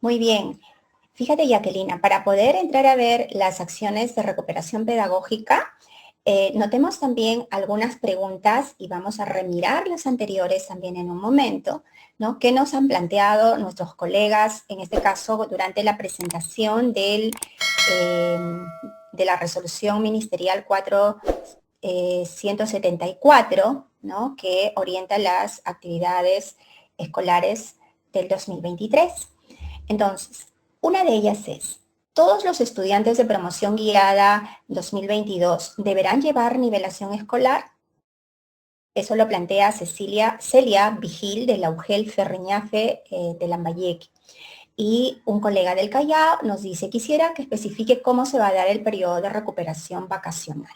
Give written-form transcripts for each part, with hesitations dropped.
Muy bien. Fíjate, Jacquelina, para poder entrar a ver las acciones de recuperación pedagógica, notemos también algunas preguntas y vamos a remirar las anteriores también en un momento, ¿no? Que nos han planteado nuestros colegas, en este caso, durante la presentación de la resolución ministerial 474, ¿no? Que orienta las actividades escolares del 2023. Entonces, una de ellas es, ¿todos los estudiantes de promoción guiada 2022 deberán llevar nivelación escolar? Eso lo plantea Celia Vigil de la UGEL Ferriñafe de Lambayeque. Y un colega del Callao nos dice, quisiera que especifique cómo se va a dar el periodo de recuperación vacacional.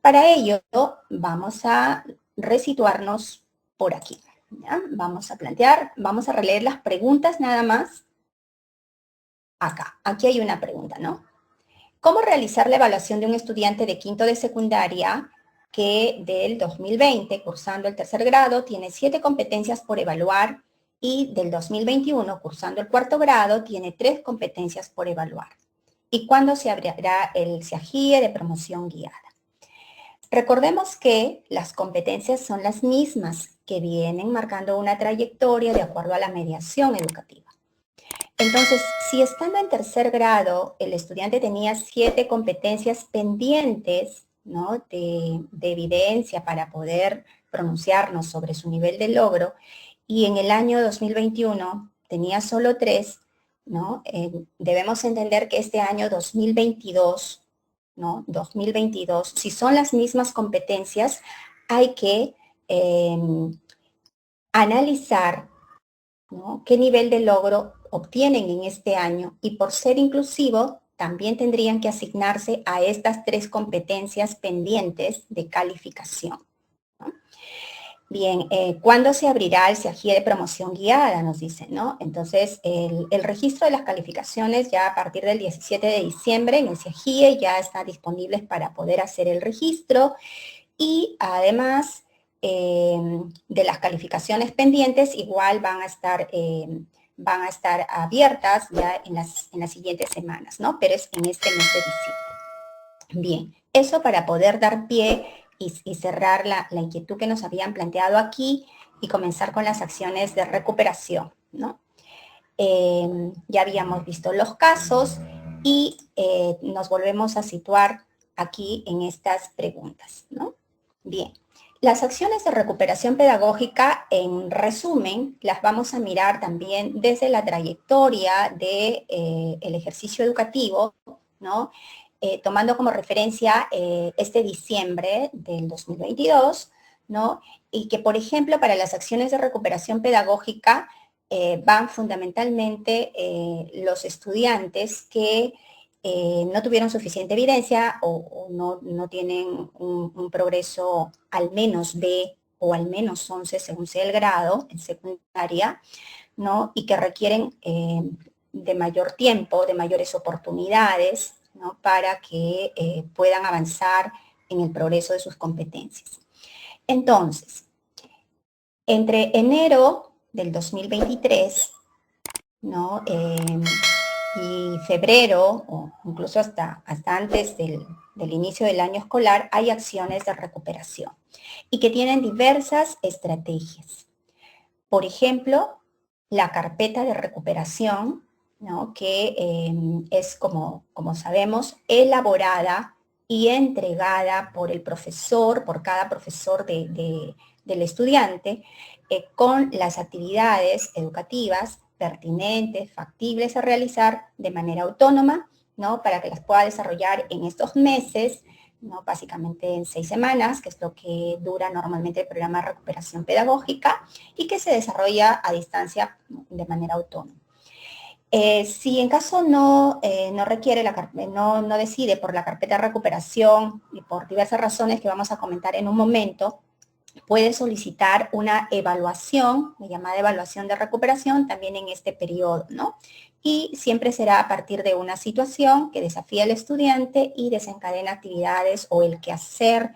Para ello, vamos a resituarnos por aquí, ¿ya? Vamos a releer las preguntas nada más. Aquí hay una pregunta, ¿no? ¿Cómo realizar la evaluación de un estudiante de quinto de secundaria que del 2020, cursando el tercer grado, tiene 7 competencias por evaluar y del 2021, cursando el cuarto grado, tiene 3 competencias por evaluar? ¿Y cuándo se abrirá el CIAGIE de promoción guiada? Recordemos que las competencias son las mismas que vienen marcando una trayectoria de acuerdo a la mediación educativa. Entonces, si estando en tercer grado el estudiante tenía 7 competencias pendientes, ¿no? de evidencia para poder pronunciarnos sobre su nivel de logro, y en el año 2021 tenía solo 3, ¿no? Debemos entender que este año 2022, ¿no? 2022, si son las mismas competencias, hay que analizar, ¿no? ¿Qué nivel de logro obtienen en este año? Y por ser inclusivo, también tendrían que asignarse a estas 3 competencias pendientes de calificación, ¿no? Bien, ¿cuándo se abrirá el CIAGIE de promoción guiada? Nos dicen, ¿no? Entonces, el registro de las calificaciones ya a partir del 17 de diciembre en el CIAGIE ya está disponible para poder hacer el registro y además de las calificaciones pendientes, igual van a estar abiertas ya en las siguientes semanas, ¿no? Pero es en este mes de diciembre. Bien, eso para poder dar pie y cerrar la inquietud que nos habían planteado aquí y comenzar con las acciones de recuperación, ¿no? Ya habíamos visto los casos y nos volvemos a situar aquí en estas preguntas, ¿no? Bien, las acciones de recuperación pedagógica, en resumen, las vamos a mirar también desde la trayectoria del ejercicio educativo, ¿no? Tomando como referencia este diciembre del 2022, ¿no? Y que, por ejemplo, para las acciones de recuperación pedagógica van fundamentalmente los estudiantes que no tuvieron suficiente evidencia o no tienen un progreso al menos B o al menos 11 según sea el grado en secundaria, ¿no? Y que requieren de mayor tiempo, de mayores oportunidades, ¿no? Para que puedan avanzar en el progreso de sus competencias. Entonces, entre enero del 2023, ¿no? Y febrero, o incluso hasta antes del inicio del año escolar, hay acciones de recuperación y que tienen diversas estrategias. Por ejemplo, la carpeta de recuperación, ¿no? Que es, como sabemos, elaborada y entregada por el profesor, por cada profesor del estudiante, con las actividades educativas pertinentes, factibles a realizar de manera autónoma, ¿no? Para que las pueda desarrollar en estos meses, ¿no? Básicamente en 6 semanas, que es lo que dura normalmente el programa de recuperación pedagógica, y que se desarrolla a distancia de manera autónoma. Si en caso no requiere, no decide por la carpeta de recuperación y por diversas razones que vamos a comentar en un momento, puede solicitar una evaluación, llamada evaluación de recuperación, también en este periodo, ¿no? Y siempre será a partir de una situación que desafía al estudiante y desencadena actividades o el quehacer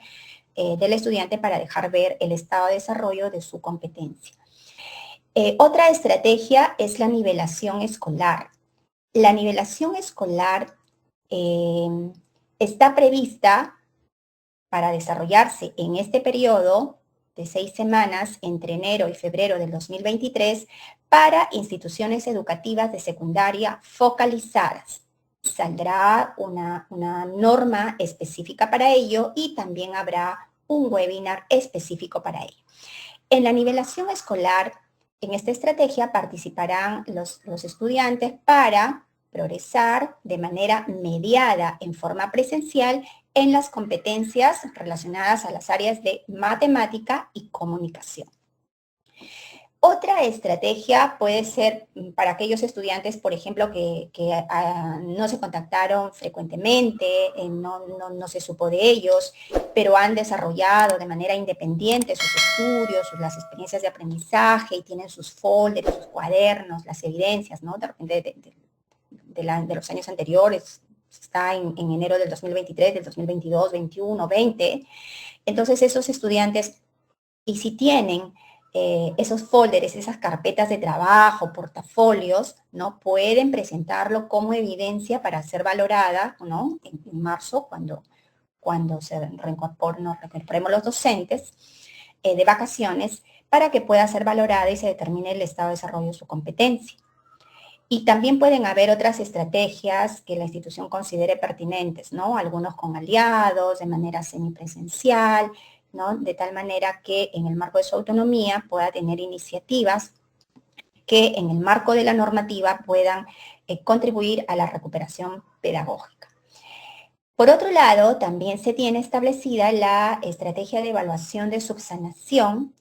del estudiante para dejar ver el estado de desarrollo de su competencia. Otra estrategia es la nivelación escolar. La nivelación escolar está prevista para desarrollarse en este periodo de 6 semanas entre enero y febrero del 2023 para instituciones educativas de secundaria focalizadas. Saldrá una norma específica para ello y también habrá un webinar específico para ello. En la nivelación escolar, en esta estrategia participarán los estudiantes para progresar de manera mediada en forma presencial en las competencias relacionadas a las áreas de matemática y comunicación. Otra estrategia puede ser para aquellos estudiantes, por ejemplo, que no se contactaron frecuentemente, no se supo de ellos, pero han desarrollado de manera independiente sus estudios, las experiencias de aprendizaje y tienen sus folders, sus cuadernos, las evidencias, ¿no? De repente de los años anteriores, está en enero del 2023, del 2022, 21, 20. Entonces, esos estudiantes, y si tienen esos folders, esas carpetas de trabajo, portafolios, ¿no? Pueden presentarlo como evidencia para ser valorada, ¿no? En marzo, cuando nos reincorporemos los docentes de vacaciones, para que pueda ser valorada y se determine el estado de desarrollo de su competencia. Y también pueden haber otras estrategias que la institución considere pertinentes, ¿no? Algunos con aliados, de manera semipresencial, ¿no? De tal manera que en el marco de su autonomía pueda tener iniciativas que en el marco de la normativa puedan contribuir a la recuperación pedagógica. Por otro lado, también se tiene establecida la estrategia de evaluación de subsanación,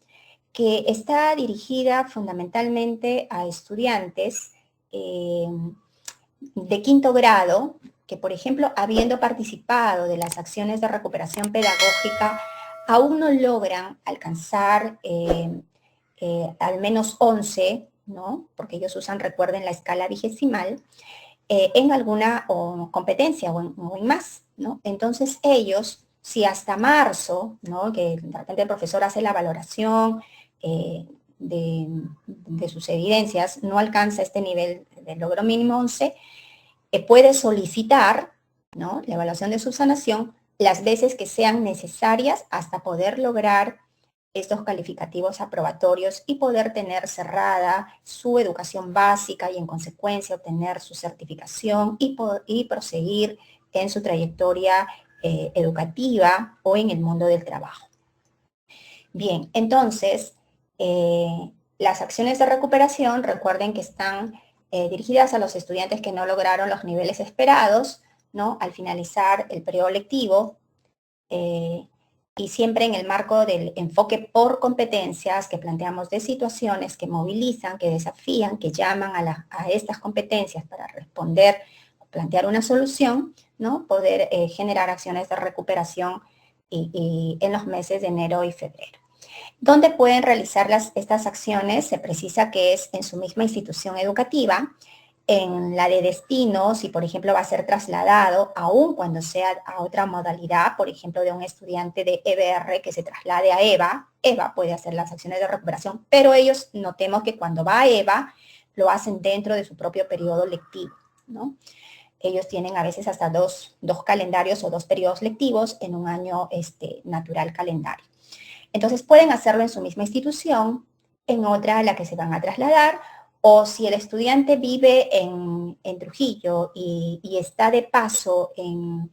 que está dirigida fundamentalmente a estudiantes de quinto grado, que por ejemplo, habiendo participado de las acciones de recuperación pedagógica, aún no logran alcanzar al menos 11, ¿no? Porque ellos usan, recuerden, la escala vigesimal, en alguna competencia o en más, ¿no? Entonces ellos, si hasta marzo, ¿no? Que de repente el profesor hace la valoración de sus evidencias, no alcanza este nivel de logro mínimo 11, puede solicitar, ¿no? La evaluación de subsanación las veces que sean necesarias hasta poder lograr estos calificativos aprobatorios y poder tener cerrada su educación básica y en consecuencia obtener su certificación y proseguir en su trayectoria educativa o en el mundo del trabajo. Bien, entonces, las acciones de recuperación, recuerden que están dirigidas a los estudiantes que no lograron los niveles esperados, ¿no? Al finalizar el periodo lectivo, y siempre en el marco del enfoque por competencias que planteamos de situaciones que movilizan, que desafían, que llaman a estas competencias para responder, plantear una solución, ¿no? Poder generar acciones de recuperación y en los meses de enero y febrero. ¿Dónde pueden realizar estas acciones? Se precisa que es en su misma institución educativa, en la de destino, si por ejemplo va a ser trasladado, aun cuando sea a otra modalidad, por ejemplo de un estudiante de EBR que se traslade a EVA puede hacer las acciones de recuperación, pero ellos notemos que cuando va a EVA, lo hacen dentro de su propio periodo lectivo, ¿no? Ellos tienen a veces hasta dos calendarios o 2 periodos lectivos en un año natural calendario. Entonces pueden hacerlo en su misma institución, en otra a la que se van a trasladar, o si el estudiante vive en Trujillo y está de paso en,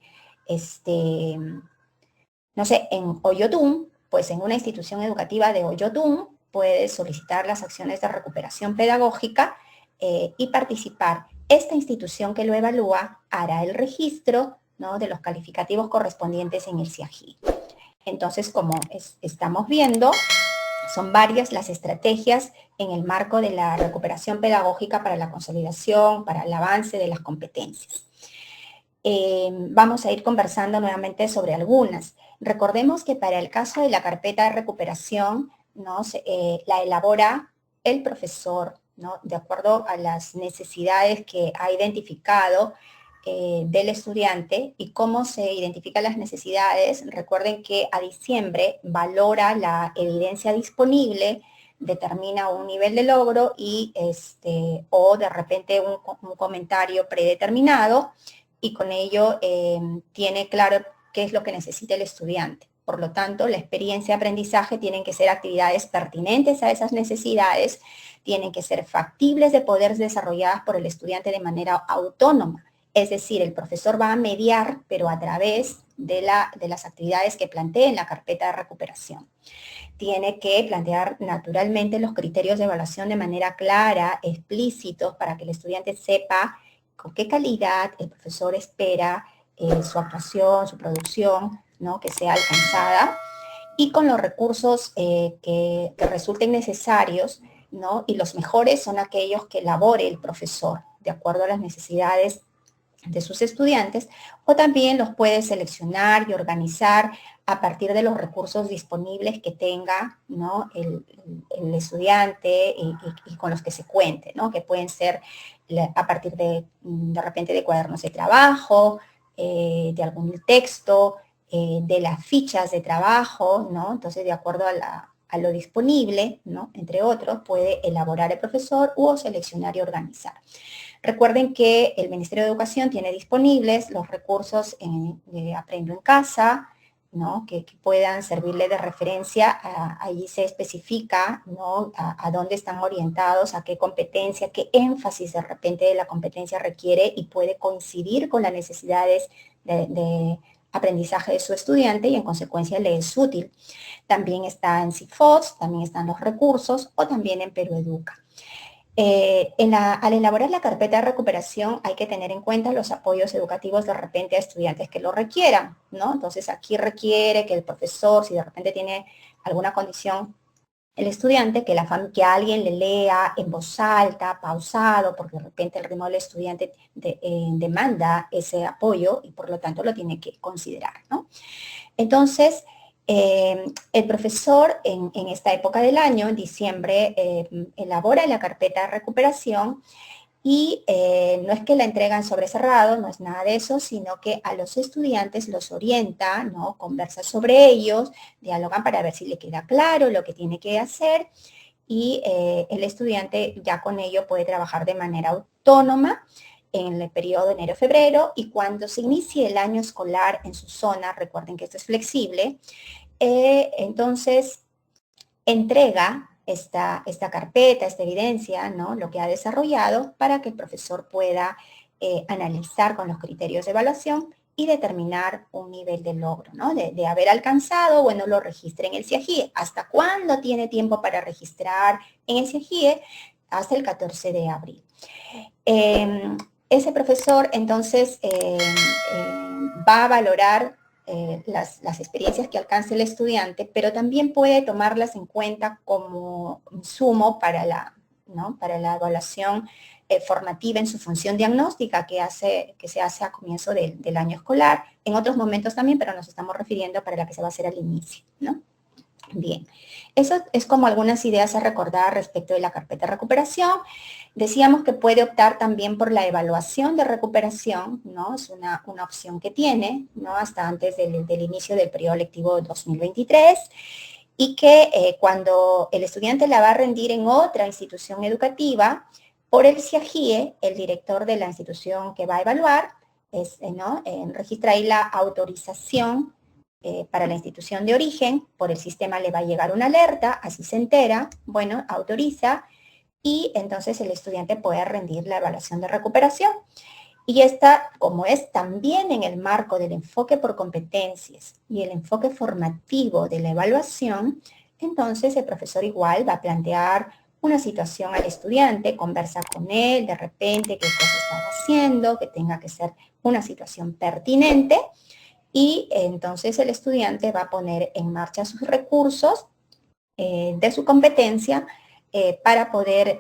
no sé, en Oyotún, pues en una institución educativa de Oyotún puede solicitar las acciones de recuperación pedagógica y participar. Esta institución que lo evalúa hará el registro, ¿no? De los calificativos correspondientes en el CIAGI. Entonces, como estamos viendo, son varias las estrategias en el marco de la recuperación pedagógica para la consolidación, para el avance de las competencias. Vamos a ir conversando nuevamente sobre algunas. Recordemos que para el caso de la carpeta de recuperación, ¿no? La elabora el profesor, ¿no? De acuerdo a las necesidades que ha identificado del estudiante. Y cómo se identifican las necesidades. Recuerden que a diciembre valora la evidencia disponible, determina un nivel de logro y o de repente un comentario predeterminado y con ello tiene claro qué es lo que necesita el estudiante. Por lo tanto, la experiencia de aprendizaje tienen que ser actividades pertinentes a esas necesidades, tienen que ser factibles de poder desarrolladas por el estudiante de manera autónoma. Es decir, el profesor va a mediar, pero a través de las actividades que plantee en la carpeta de recuperación. Tiene que plantear naturalmente los criterios de evaluación de manera clara, explícitos, para que el estudiante sepa con qué calidad el profesor espera su actuación, su producción, ¿no? Que sea alcanzada, y con los recursos que resulten necesarios, ¿no? Y los mejores son aquellos que elabore el profesor, de acuerdo a las necesidades de sus estudiantes, o también los puede seleccionar y organizar a partir de los recursos disponibles que tenga, ¿no? el estudiante y con los que se cuente, ¿no? Que pueden ser a partir de repente de cuadernos de trabajo, de algún texto, de las fichas de trabajo, ¿no? Entonces, de acuerdo a lo disponible, ¿no? Entre otros, puede elaborar el profesor o seleccionar y organizar. Recuerden que el Ministerio de Educación tiene disponibles los recursos de Aprendo en Casa, ¿no? Que puedan servirle de referencia. Allí se especifica, ¿no? A dónde están orientados, a qué competencia, qué énfasis de repente de la competencia requiere y puede coincidir con las necesidades de aprendizaje de su estudiante y en consecuencia le es útil. También está en CIFOS, también están los recursos o también en Perú Educa. Al elaborar la carpeta de recuperación hay que tener en cuenta los apoyos educativos de repente a estudiantes que lo requieran, ¿no? Entonces aquí requiere que el profesor, si de repente tiene alguna condición, el estudiante, que alguien le lea en voz alta, pausado, porque de repente el ritmo del estudiante demanda ese apoyo y por lo tanto lo tiene que considerar, ¿no? Entonces, el profesor en esta época del año, en diciembre, elabora la carpeta de recuperación y no es que la entregan sobre cerrado, no es nada de eso, sino que a los estudiantes los orienta, ¿no? Conversa sobre ellos, dialogan para ver si le queda claro lo que tiene que hacer y el estudiante ya con ello puede trabajar de manera autónoma en el periodo de enero-febrero y cuando se inicie el año escolar en su zona, recuerden que esto es flexible, entonces entrega esta carpeta, esta evidencia, ¿no? Lo que ha desarrollado para que el profesor pueda analizar con los criterios de evaluación y determinar un nivel de logro, ¿no? De haber alcanzado, bueno, lo registre en el CIAGIE. ¿Hasta cuándo tiene tiempo para registrar en el CIAGIE? Hasta el 14 de abril. Ese profesor entonces va a valorar las experiencias que alcance el estudiante, pero también puede tomarlas en cuenta como insumo para para la evaluación formativa en su función diagnóstica que se hace a comienzo del año escolar, en otros momentos también, pero nos estamos refiriendo para la que se va a hacer al inicio, ¿no? Bien, eso es como algunas ideas a recordar respecto de la carpeta de recuperación. Decíamos que puede optar también por la evaluación de recuperación, ¿no? Es una opción que tiene, ¿no? Hasta antes del inicio del periodo lectivo 2023 y que cuando el estudiante la va a rendir en otra institución educativa, por el CIAGIE, el director de la institución que va a evaluar, ¿no? Registra ahí la autorización para la institución de origen, por el sistema le va a llegar una alerta, así se entera, bueno, autoriza, y entonces el estudiante puede rendir la evaluación de recuperación. Y esta, como es también en el marco del enfoque por competencias y el enfoque formativo de la evaluación, entonces el profesor igual va a plantear una situación al estudiante, conversa con él, de repente qué cosas está haciendo, que tenga que ser una situación pertinente, y entonces el estudiante va a poner en marcha sus recursos de su competencia para poder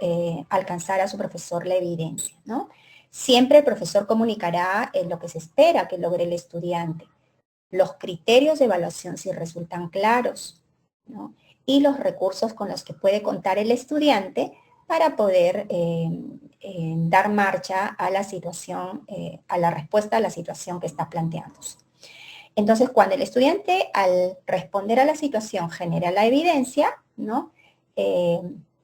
alcanzar a su profesor la evidencia, ¿no? Siempre el profesor comunicará lo que se espera que logre el estudiante, los criterios de evaluación si resultan claros, ¿no? Y los recursos con los que puede contar el estudiante para poder dar marcha a la situación, a la respuesta a la situación que está planteándose. Entonces, cuando el estudiante al responder a la situación genera la evidencia, ¿no?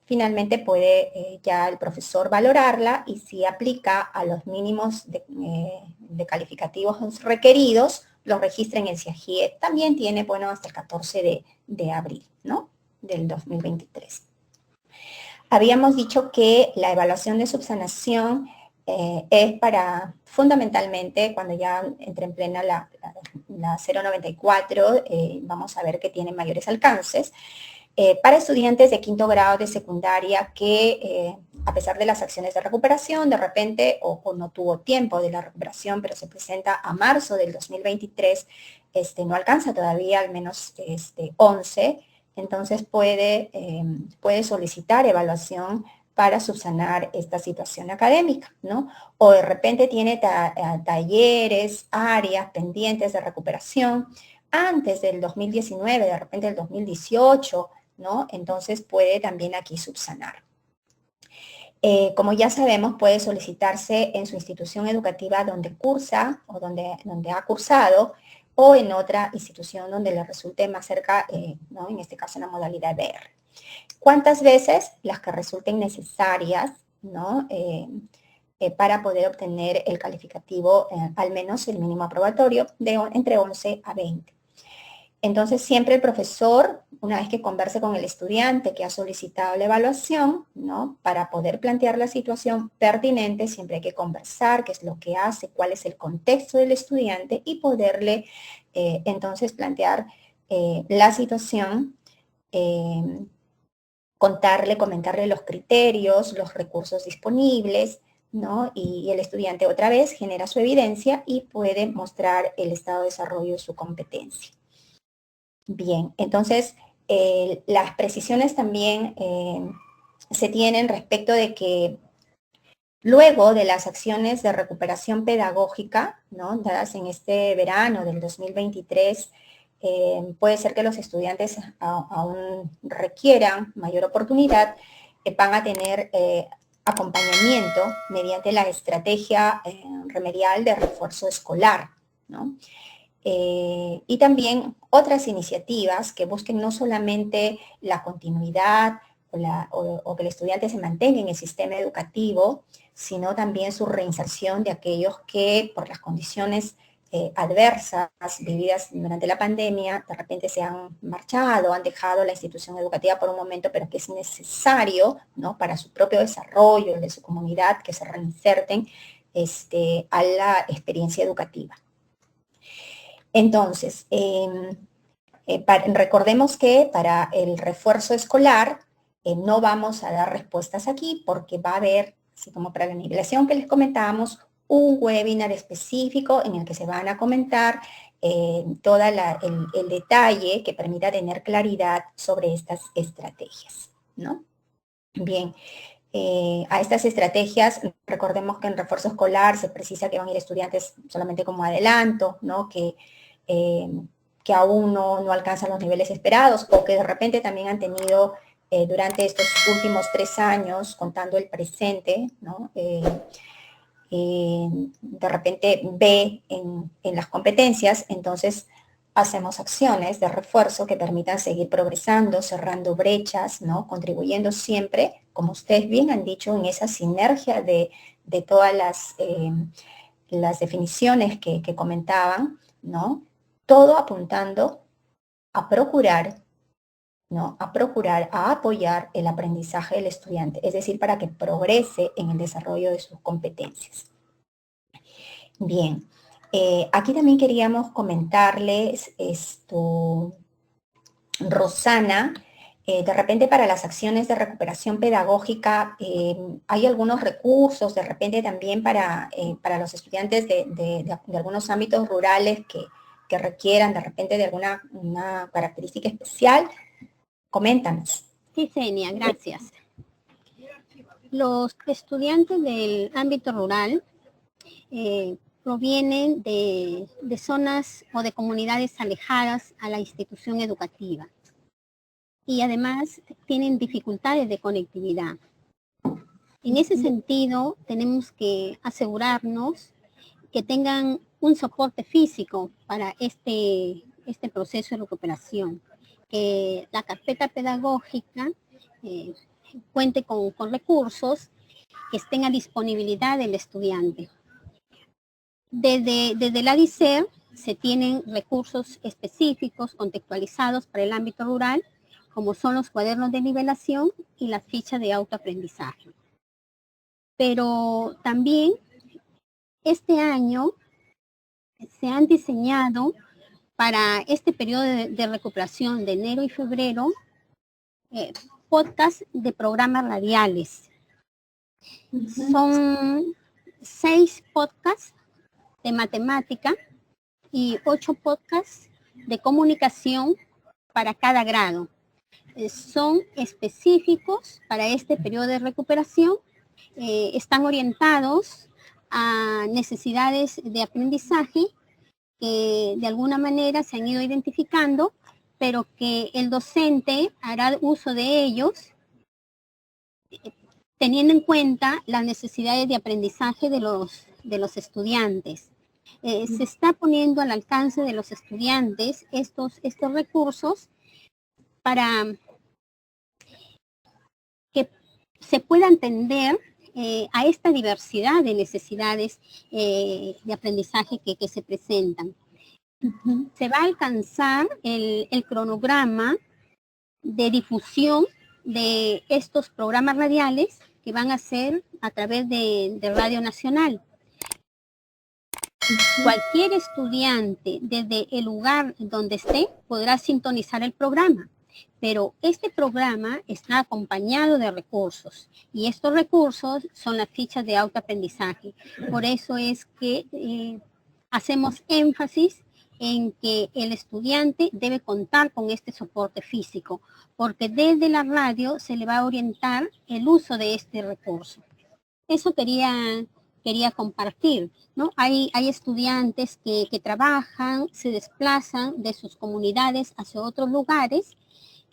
finalmente puede ya el profesor valorarla y si aplica a los mínimos de calificativos requeridos, los registra en el CIAGIE. También tiene, bueno, hasta el 14 de abril, ¿no? Del 2023. Habíamos dicho que la evaluación de subsanación es para, fundamentalmente, cuando ya entre en plena la 094, vamos a ver que tiene mayores alcances. Para estudiantes de quinto grado de secundaria que, a pesar de las acciones de recuperación, de repente, o no tuvo tiempo de la recuperación, pero se presenta a marzo del 2023, no alcanza todavía al menos 11, entonces puede solicitar evaluación para subsanar esta situación académica, ¿no? O de repente tiene talleres, áreas pendientes de recuperación antes del 2019, de repente del 2018, ¿no? Entonces puede también aquí subsanar. Como ya sabemos, puede solicitarse en su institución educativa donde cursa o donde ha cursado, o en otra institución donde le resulte más cerca, ¿no? En este caso en la modalidad BR. ¿Cuántas veces? Las que resulten necesarias, ¿no? Para poder obtener el calificativo, al menos el mínimo aprobatorio, de entre 11 a 20. Entonces, siempre el profesor, una vez que converse con el estudiante que ha solicitado la evaluación, ¿no? Para poder plantear la situación pertinente, siempre hay que conversar qué es lo que hace, cuál es el contexto del estudiante y poderle, entonces, plantear la situación, comentarle los criterios, los recursos disponibles, ¿no? Y el estudiante otra vez genera su evidencia y puede mostrar el estado de desarrollo de su competencia. Bien, entonces las precisiones también se tienen respecto de que luego de las acciones de recuperación pedagógica, ¿no? Dadas en este verano del 2023, puede ser que los estudiantes aún requieran mayor oportunidad, van a tener acompañamiento mediante la estrategia remedial de refuerzo escolar, ¿no? Y también otras iniciativas que busquen no solamente la continuidad o que el estudiante se mantenga en el sistema educativo, sino también su reinserción de aquellos que por las condiciones adversas vividas durante la pandemia, de repente se han marchado, han dejado la institución educativa por un momento, pero que es necesario, ¿no? Para su propio desarrollo, el de su comunidad, que se reinserten a la experiencia educativa. Entonces, recordemos que para el refuerzo escolar no vamos a dar respuestas aquí porque va a haber, así como para la nivelación que les comentábamos, un webinar específico en el que se van a comentar todo el detalle que permita tener claridad sobre estas estrategias, ¿no? Bien. A estas estrategias, recordemos que en refuerzo escolar se precisa que van a ir estudiantes solamente como adelanto, ¿no? Que aún no alcanzan los niveles esperados o que de repente también han tenido durante estos últimos 3 años, contando el presente, ¿no? De repente ve en las competencias, entonces hacemos acciones de refuerzo que permitan seguir progresando, cerrando brechas, ¿no? Contribuyendo siempre, como ustedes bien han dicho, en esa sinergia de todas las definiciones que comentaban, ¿no? Todo apuntando a procurar, ¿no? A apoyar el aprendizaje del estudiante, es decir, para que progrese en el desarrollo de sus competencias. Bien, aquí también queríamos comentarles Rosana, de repente para las acciones de recuperación pedagógica hay algunos recursos, de repente también para los estudiantes de algunos ámbitos rurales que requieran de repente de una característica especial. Coméntanos. Sí, Senia, gracias. Los estudiantes del ámbito rural provienen de zonas o de comunidades alejadas a la institución educativa y además tienen dificultades de conectividad. En ese sentido, tenemos que asegurarnos que tengan un soporte físico para este proceso de recuperación, que la carpeta pedagógica cuente con recursos que estén a disponibilidad del estudiante. Desde la DICER se tienen recursos específicos contextualizados para el ámbito rural, como son los cuadernos de nivelación y las fichas de autoaprendizaje. Pero también este año se han diseñado para este periodo de recuperación de enero y febrero podcasts de programas radiales. Son 6 podcasts de matemática y 8 podcasts de comunicación para cada grado. Son específicos para este periodo de recuperación, están orientados a necesidades de aprendizaje que de alguna manera se han ido identificando, pero que el docente hará uso de ellos teniendo en cuenta las necesidades de aprendizaje de los estudiantes. Se está poniendo al alcance de los estudiantes estos recursos para que se pueda entender a esta diversidad de necesidades de aprendizaje que se presentan. Se va a alcanzar el cronograma de difusión de estos programas radiales que van a ser a través de Radio Nacional. Cualquier estudiante desde el lugar donde esté podrá sintonizar el programa, pero este programa está acompañado de recursos y estos recursos son las fichas de autoaprendizaje. Por eso es que hacemos énfasis en que el estudiante debe contar con este soporte físico, porque desde la radio se le va a orientar el uso de este recurso. Eso quería compartir, ¿no? Hay estudiantes que trabajan, se desplazan de sus comunidades hacia otros lugares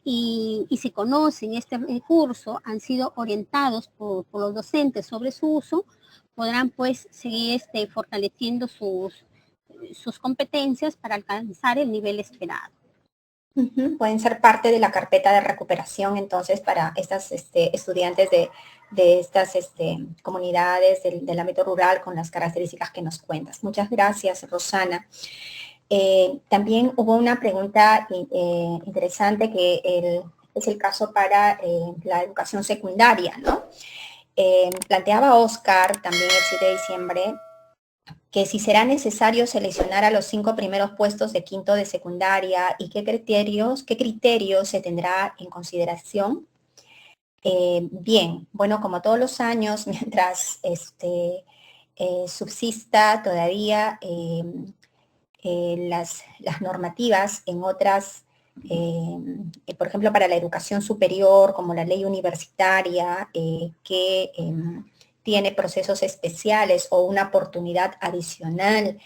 y si conocen este recurso, han sido orientados por los docentes sobre su uso, podrán pues seguir fortaleciendo sus competencias para alcanzar el nivel esperado. Pueden ser parte de la carpeta de recuperación entonces para estas estudiantes de estas comunidades del ámbito rural con las características que nos cuentas. Muchas gracias, Rosana. También hubo una pregunta interesante que es el caso para la educación secundaria, ¿no? Planteaba Oscar también el 7 de diciembre que si será necesario seleccionar a los 5 primeros puestos de quinto de secundaria y qué criterios se tendrá en consideración. Bien, bueno, como todos los años, mientras subsista todavía las normativas en otras, por ejemplo, para la educación superior, como la ley universitaria, que tiene procesos especiales o una oportunidad adicional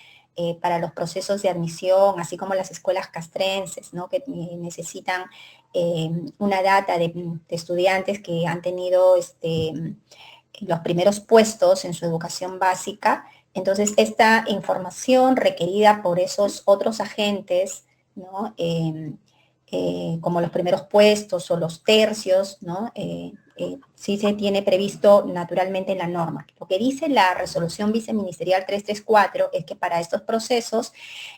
para los procesos de admisión, así como las escuelas castrenses, ¿no? Que necesitan una data de estudiantes que han tenido los primeros puestos en su educación básica. Entonces, esta información requerida por esos otros agentes, ¿no? Como los primeros puestos o los tercios, ¿no? Sí se tiene previsto naturalmente en la norma. Lo que dice la resolución viceministerial 334 es que para estos procesos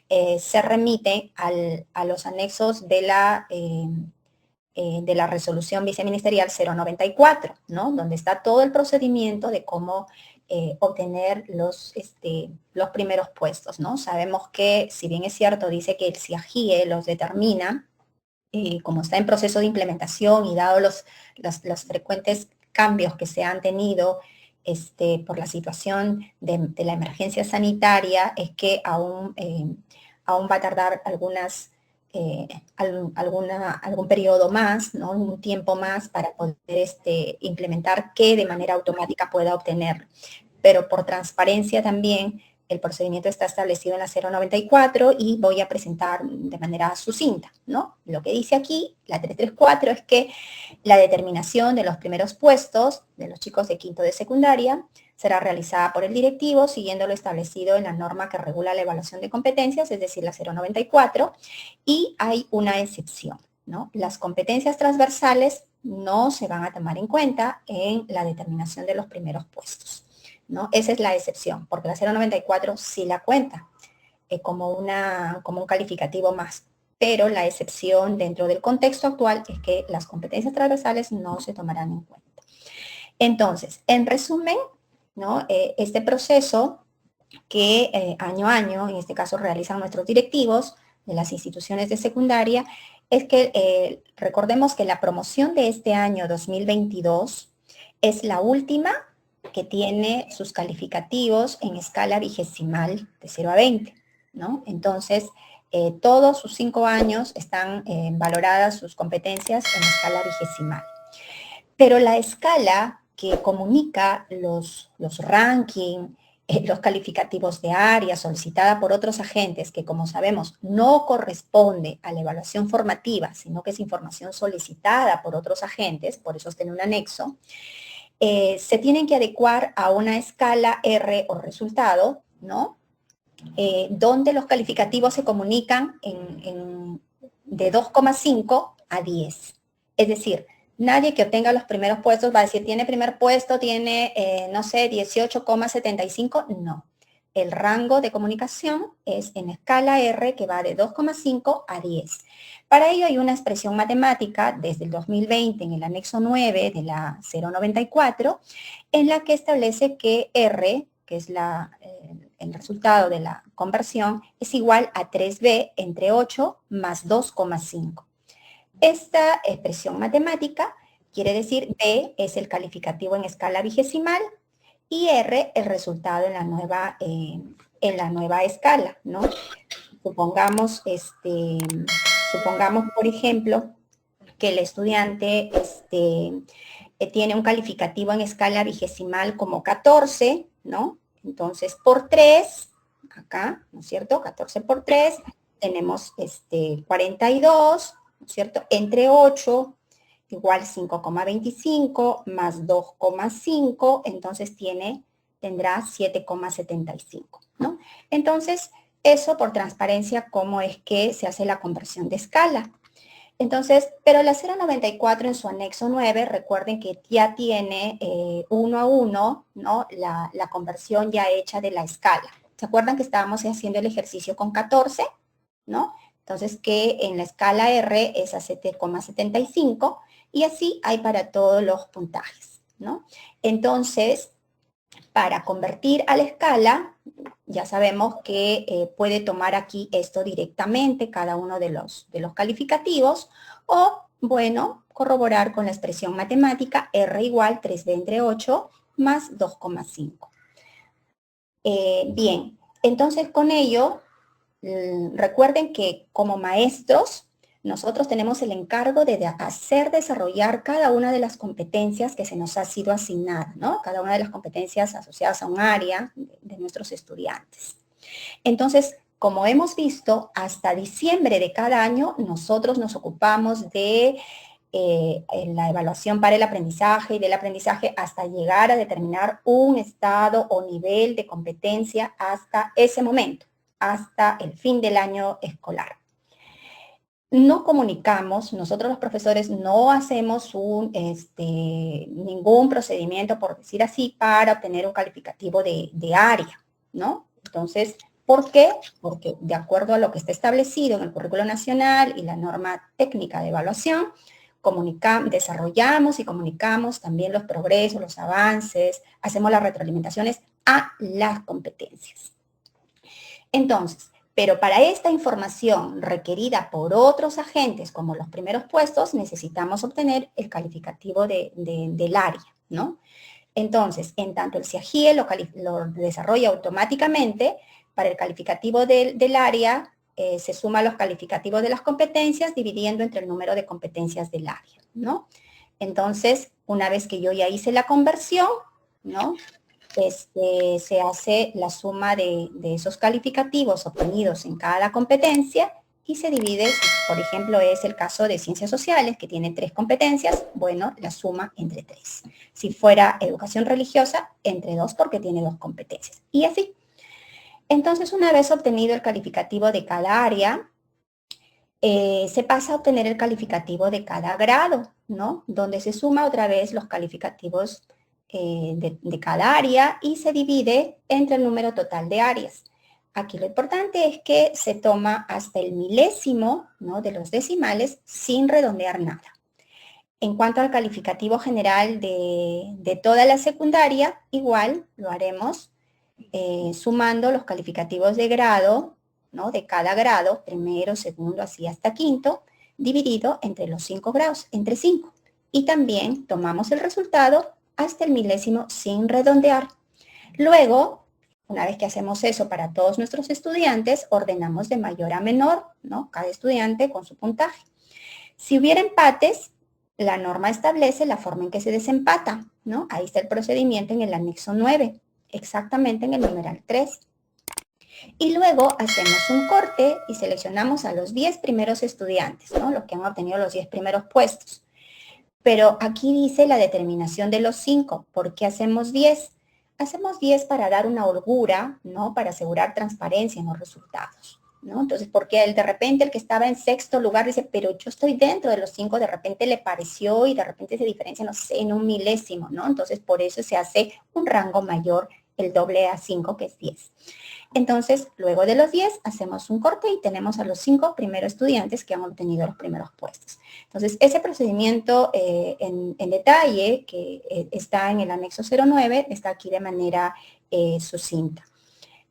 se remite a los anexos de la resolución viceministerial 094, ¿no? Donde está todo el procedimiento de cómo obtener los primeros puestos, ¿no? Sabemos que, si bien es cierto, dice que el CIAGIE los determina, como está en proceso de implementación y dado los frecuentes cambios que se han tenido por la situación de la emergencia sanitaria, es que aún va a tardar algún periodo más, ¿no? Un tiempo más para poder implementar que de manera automática pueda obtener. Pero por transparencia también, el procedimiento está establecido en la 094 y voy a presentar de manera sucinta, ¿no? Lo que dice aquí, la 334, es que la determinación de los primeros puestos de los chicos de quinto de secundaria será realizada por el directivo siguiendo lo establecido en la norma que regula la evaluación de competencias, es decir, la 094, y hay una excepción, ¿no? Las competencias transversales no se van a tomar en cuenta en la determinación de los primeros puestos, ¿no? Esa es la excepción, porque la 094 sí la cuenta como un calificativo más, pero la excepción dentro del contexto actual es que las competencias transversales no se tomarán en cuenta. Entonces, en resumen, ¿no? Este proceso que año a año, en este caso realizan nuestros directivos de las instituciones de secundaria, es que recordemos que la promoción de este año 2022 es la última que tiene sus calificativos en escala vigesimal de 0 a 20, ¿no? Entonces, todos sus 5 años están valoradas sus competencias en escala vigesimal. Pero la escala que comunica los rankings, los calificativos de área solicitada por otros agentes, que como sabemos no corresponde a la evaluación formativa, sino que es información solicitada por otros agentes, por eso está en un anexo, se tienen que adecuar a una escala R o resultado, ¿no? Donde los calificativos se comunican de 2,5 a 10. Es decir, nadie que obtenga los primeros puestos va a decir, tiene primer puesto, tiene, no sé, 18,75. No. El rango de comunicación es en escala R que va de 2,5 a 10. Para ello hay una expresión matemática desde el 2020 en el anexo 9 de la 094, en la que establece que R, que es el resultado de la conversión, es igual a 3b entre 8 más 2,5. Esta expresión matemática quiere decir B es el calificativo en escala vigesimal y R el resultado en la nueva escala, ¿no? Supongamos, por ejemplo, que el estudiante tiene un calificativo en escala vigesimal como 14, ¿no? Entonces, por 3, acá, ¿no es cierto? 14 por 3, tenemos 42, ¿no es cierto? Entre 8, igual 5,25, más 2,5, entonces tendrá 7,75, ¿no? Entonces, eso por transparencia, cómo es que se hace la conversión de escala. Entonces, pero la 094 en su anexo 9, recuerden que ya tiene 1 a 1, ¿no? La conversión ya hecha de la escala. ¿Se acuerdan que estábamos haciendo el ejercicio con 14? ¿No? Entonces, que en la escala R es a 7,75 y así hay para todos los puntajes, ¿no? Entonces, para convertir a la escala, ya sabemos que puede tomar aquí esto directamente, cada uno de los calificativos, o, bueno, corroborar con la expresión matemática R igual 3b entre 8 más 2,5. Bien, entonces con ello, recuerden que como maestros, nosotros tenemos el encargo de hacer desarrollar cada una de las competencias que se nos ha sido asignada, ¿no? Cada una de las competencias asociadas a un área de nuestros estudiantes. Entonces, como hemos visto, hasta diciembre de cada año, nosotros nos ocupamos de la evaluación para el aprendizaje y del aprendizaje hasta llegar a determinar un estado o nivel de competencia hasta ese momento, hasta el fin del año escolar. No comunicamos, nosotros los profesores no hacemos ningún procedimiento, por decir así, para obtener un calificativo de área, ¿no? Entonces, ¿por qué? Porque de acuerdo a lo que está establecido en el currículo nacional y la norma técnica de evaluación, desarrollamos y comunicamos también los progresos, los avances, hacemos las retroalimentaciones a las competencias. Entonces, pero para esta información requerida por otros agentes, como los primeros puestos, necesitamos obtener el calificativo del área, ¿no? Entonces, en tanto el CIAGIE lo desarrolla automáticamente, para el calificativo del área se suma los calificativos de las competencias dividiendo entre el número de competencias del área, ¿no? Entonces, una vez que yo ya hice la conversión, ¿no? Se hace la suma de esos calificativos obtenidos en cada competencia y se divide, por ejemplo, es el caso de ciencias sociales, que tiene 3 competencias, bueno, la suma entre 3. Si fuera educación religiosa, entre 2 porque tiene 2 competencias. Y así. Entonces, una vez obtenido el calificativo de cada área, se pasa a obtener el calificativo de cada grado, ¿no? Donde se suma otra vez los calificativos de cada área y se divide entre el número total de áreas. Aquí lo importante es que se toma hasta el milésimo, ¿no?, de los decimales sin redondear nada. En cuanto al calificativo general de toda la secundaria, igual lo haremos sumando los calificativos de grado, ¿no?, de cada grado, primero, segundo, así hasta quinto, dividido entre los 5 grados, entre 5. Y también tomamos el resultado hasta el milésimo sin redondear. Luego, una vez que hacemos eso para todos nuestros estudiantes, ordenamos de mayor a menor, ¿no?, cada estudiante con su puntaje. Si hubiera empates, la norma establece la forma en que se desempata, ¿no? Ahí está el procedimiento en el anexo 9, exactamente en el numeral 3. Y luego hacemos un corte y seleccionamos a los 10 primeros estudiantes, ¿no?, los que han obtenido los 10 primeros puestos. Pero aquí dice la determinación de los 5. ¿Por qué hacemos 10? Hacemos 10 para dar una holgura, ¿no?, para asegurar transparencia en los resultados, ¿no? Entonces, porque de repente el que estaba en sexto lugar dice, pero yo estoy dentro de los 5, de repente le pareció y de repente se diferencia, no sé, en un milésimo, ¿no? Entonces, por eso se hace un rango mayor, el doble a 5, que es 10. Entonces, luego de los 10, hacemos un corte y tenemos a los 5 primeros estudiantes que han obtenido los primeros puestos. Entonces, ese procedimiento en detalle, que está en el anexo 09, está aquí de manera sucinta.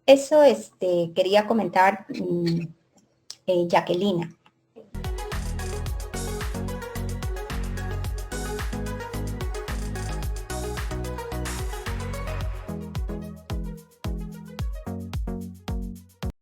Eso quería comentar, Jacquelina.